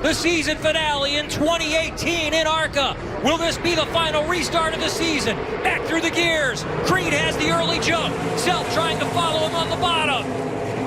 the season finale in 2018 in ARCA. Will this be the final restart of the season? Back through the gears. Creed has the early jump. Self trying to follow him on the bottom.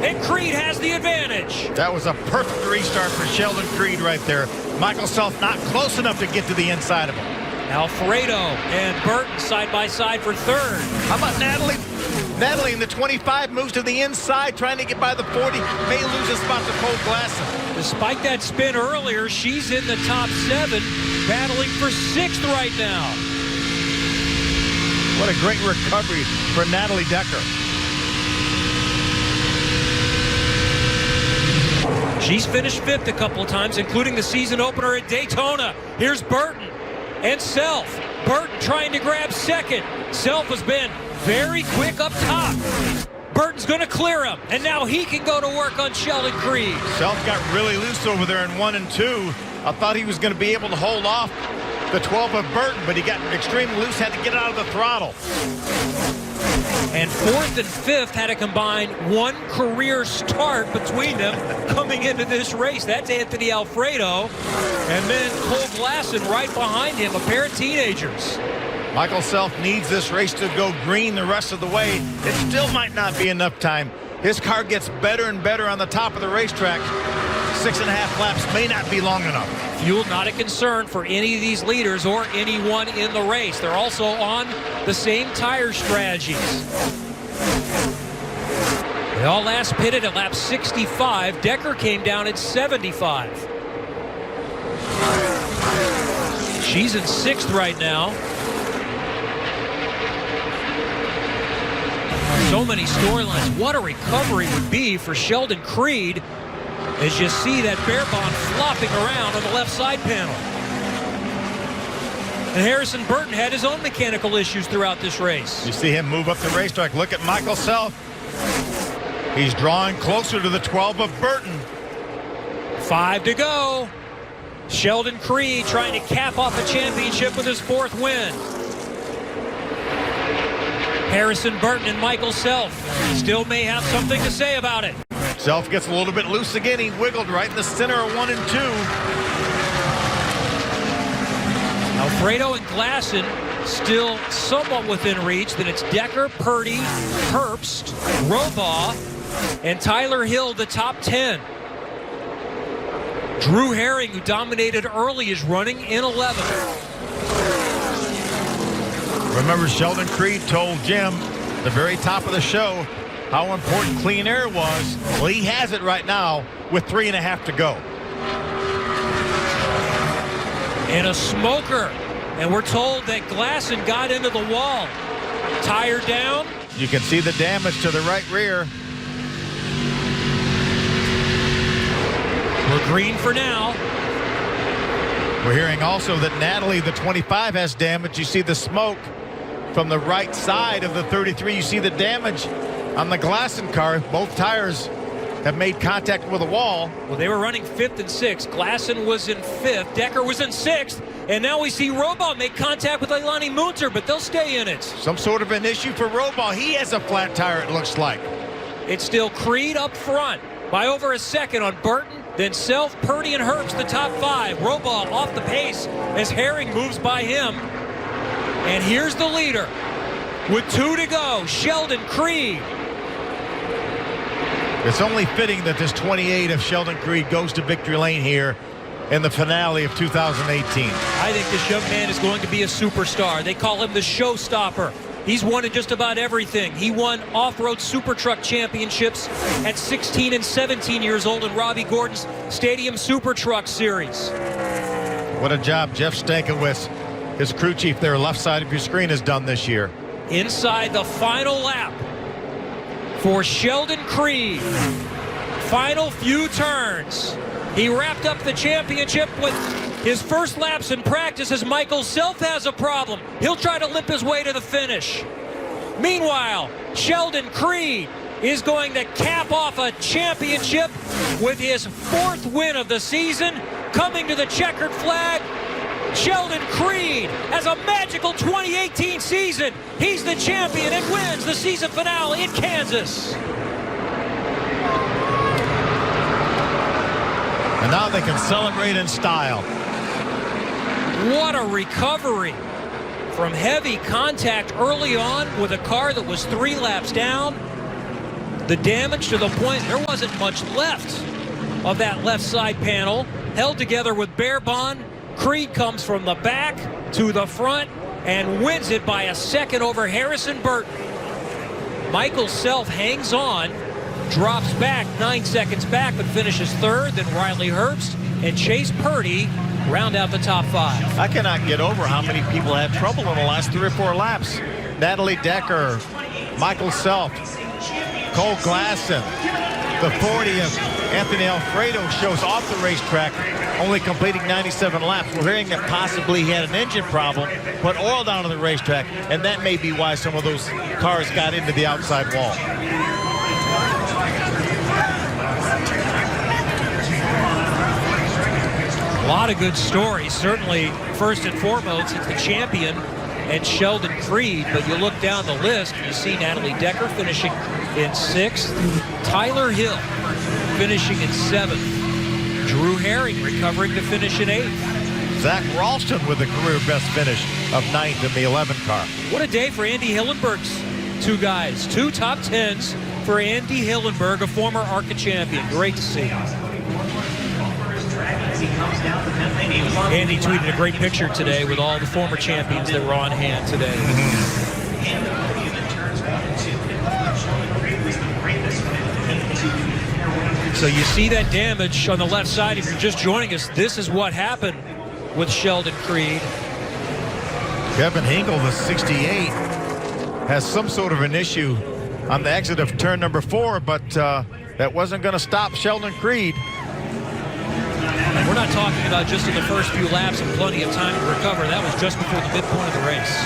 And Creed has the advantage. That was a perfect restart for Sheldon Creed right there. Michael Self not close enough to get to the inside of him. Alfredo and Burton side by side for third. How about Natalie? Natalie in the 25 moves to the inside, trying to get by the 40. May lose a spot to Cole Glasson. Despite that spin earlier, she's in the top 7, battling for 6th right now. What a great recovery for Natalie Decker. She's finished 5th a couple of times, including the season opener at Daytona. Here's Burton and Self. Burton trying to grab 2nd. Self has been very quick up top. Burton's going to clear him, and now he can go to work on Sheldon Creed. Self got really loose over there in 1 and 2. I thought he was going to be able to hold off the 12 of Burton, but he got extremely loose, had to get out of the throttle. And 4th and 5th had a combined 1 career start between them coming into this race. That's Anthony Alfredo. And then Cole Glasson right behind him, a pair of teenagers. Michael Self needs this race to go green the rest of the way. It still might not be enough time. His car gets better and better on the top of the racetrack. 6.5 laps may not be long enough. Fuel not a concern for any of these leaders or anyone in the race. They're also on the same tire strategies. They all last pitted at lap 65. Decker came down at 75. She's in 6th right now. So many storylines. What a recovery would be for Sheldon Creed as you see that bear bond flopping around on the left side panel. And Harrison Burton had his own mechanical issues throughout this race. You see him move up the racetrack. Look at Michael Self. He's drawing closer to the 12 of Burton. 5 to go. Sheldon Creed trying to cap off a championship with his 4th win. Harrison Burton and Michael Self still may have something to say about it. Self gets a little bit loose again. He wiggled right in the center of 1 and 2. Alfredo and Glasson still somewhat within reach. Then it's Decker, Purdy, Herbst, Robaugh, and Tyler Hill, the top 10. Drew Herring, who dominated early, is running in 11th. Remember, Sheldon Creed told Jim at the very top of the show how important clean air was. Well, he has it right now with 3.5 to go. And a smoker. And we're told that Glasson got into the wall. Tire down. You can see the damage to the right rear. We're green for now. We're hearing also that Natalie, the 25, has damage. You see the smoke from the right side of the 33. You see the damage on the Glasson car. Both tires have made contact with a wall. Well, they were running 5th and 6th. Glasson was in 5th. Decker was in 6th. And now we see Robaugh make contact with Leilani Munter, but they'll stay in it. Some sort of an issue for Robaugh. He has a flat tire, it looks like. It's still Creed up front by over a second on Burton. Then Self, Purdy, and Herbst, the top 5. Robaugh off the pace as Herring moves by him. And here's the leader with 2 to go, Sheldon Creed. It's only fitting that this 28 of Sheldon Creed goes to victory lane here in the finale of 2018. I think this young man is going to be a superstar. They call him the showstopper. He's won at just about everything. He won off-road super truck championships at 16 and 17 years old in Robbie Gordon's Stadium Super Truck Series. What a job Jeff Stankiewicz, his crew chief there, left side of your screen, has done this year. Inside the final lap for Sheldon Creed. Final few turns. He wrapped up the championship with his first laps in practice as Michael Self has a problem. He'll try to limp his way to the finish. Meanwhile, Sheldon Creed is going to cap off a championship with his 4th win of the season. Coming to the checkered flag, Sheldon Creed has a magical 2018 season. He's the champion and wins the season finale in Kansas. And And now they can celebrate in style. What a recovery from heavy contact early on with a car that was 3 laps down. The damage to the point there wasn't much left of that left side panel. Held together with bare bond. Creed comes from the back to the front and wins it by a second over Harrison Burton. Michael Self hangs on, drops back 9 seconds back, but finishes third. Then Riley Herbst and Chase Purdy round out the top 5. I cannot get over how many people had trouble in the last 3 or 4 laps. Natalie Decker, Michael Self, Cole Glasson, the 40 of Anthony Alfredo shows off the racetrack, only completing 97 laps. We're hearing that possibly he had an engine problem, put oil down on the racetrack, and that may be why some of those cars got into the outside wall. A lot of good stories. Certainly, first and foremost, it's the champion and Sheldon Creed. But you look down the list, you see Natalie Decker finishing in 6th. Tyler Hill finishing in 7th. Drew Herring recovering to finish in 8th. Zach Ralston with a career best finish of 9th in the 11 car. What a day for Andy Hillenberg's 2 guys. 2 top 10s for Andy Hillenberg, a former ARCA champion. Great to see. Andy tweeted a great picture today with all the former champions that were on hand today. So you see that damage on the left side. If you're just joining us, this is what happened with Sheldon Creed. Kevin Hinkle, the 68, has some sort of an issue on the exit of turn number 4, but that wasn't going to stop Sheldon Creed. And we're not talking about just in the first few laps and plenty of time to recover. That was just before the midpoint of the race.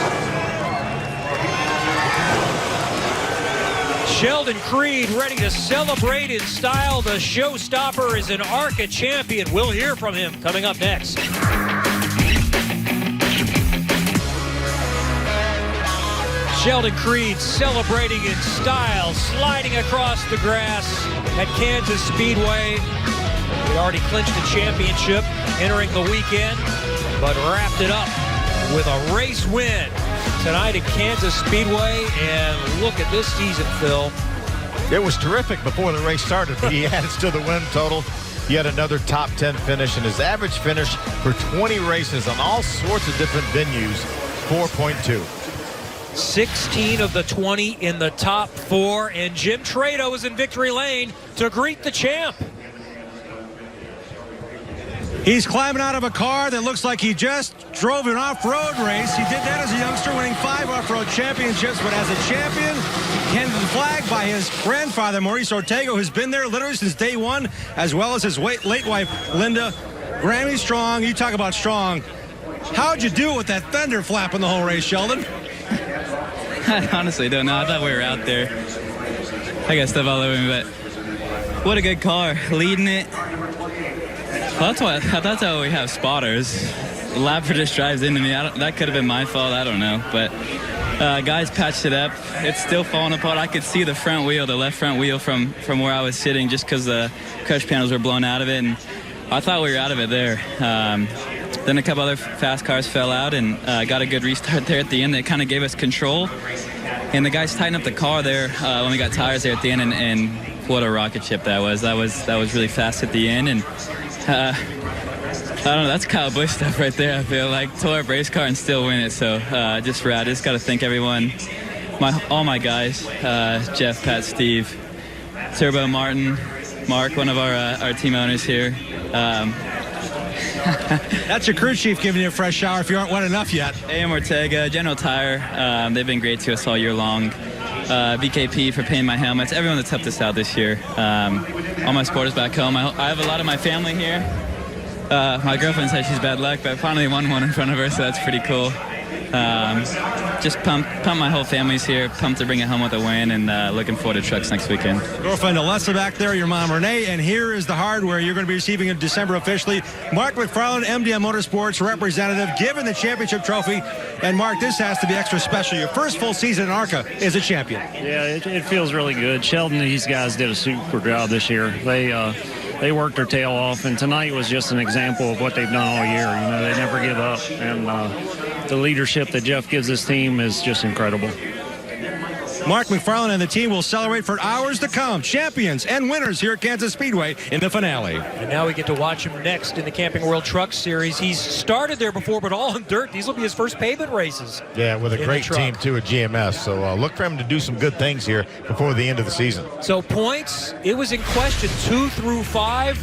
Sheldon Creed ready to celebrate in style. The showstopper is an ARCA champion. We'll hear from him coming up next. Sheldon Creed celebrating in style, sliding across the grass at Kansas Speedway. He already clinched the championship entering the weekend, but wrapped it up with a race win tonight at Kansas Speedway. And look at this season, Phil. It was terrific before the race started, but he adds to the win total. Yet another top 10 finish, and his average finish for 20 races on all sorts of different venues, 4.2. 16 of the 20 in the top 4, and Jim Trado is in victory lane to greet the champ. He's climbing out of a car that looks like he just drove an off-road race. He did that as a youngster, winning 5 off-road championships, but as a champion, handed the flag by his grandfather, Maurice Ortega, who's been there literally since day 1, as well as his late wife, Linda. Grammy strong. You talk about strong. How'd you do it with that fender flapping the whole race, Sheldon? I honestly don't know. I thought we were out there. I got stuff all over me, but what a good car. Leading it. Well, that's why we have spotters. Lapper just drives into me. That could have been my fault. I don't know. But guys patched it up. It's still falling apart. I could see the front wheel, the left front wheel from where I was sitting, just because the crush panels were blown out of it. And I thought we were out of it there. Then a couple other fast cars fell out, and got a good restart there at the end that kind of gave us control. And the guys tightened up the car there when we got tires there at the end, and what a rocket ship that was. That was really fast at the end. And I don't know, that's Kyle Busch stuff right there. I feel like tore up race car and still win it. So just rad. Just got to thank everyone, all my guys, Jeff, Pat, Steve, Turbo, Martin, Mark, one of our team owners here. That's your crew chief giving you a fresh shower if you aren't wet enough yet. AM Ortega, General Tire, they've been great to us all year long. BKP for paying my helmets. Everyone that's helped us out this year. All my supporters back home. I have a lot of my family here. My girlfriend said she's bad luck, but I finally won one in front of her, so that's pretty cool. Just pumped my whole family's here, pumped to bring it home with a win, and looking forward to trucks next weekend. Girlfriend Alessa back there, your mom Renee, and here is the hardware you're going to be receiving in December officially. Mark McFarland, MDM Motorsports representative, given the championship trophy. And Mark, this has to be extra special. Your first full season in ARCA as a champion. Yeah, it feels really good. Sheldon and these guys did a super job this year. they worked their tail off, and tonight was just an example of what they've done all year. You know, they never give up, and the leadership that Jeff gives this team is just incredible. Mark McFarland and the team will celebrate for hours to come. Champions and winners here at Kansas Speedway in the finale. And now we get to watch him next in the Camping World Truck Series. He's started there before, but all in dirt. These will be his first pavement races. Yeah, with a great team, too, at GMS. So look for him to do some good things here before the end of the season. So points, it was in question 2 through 5.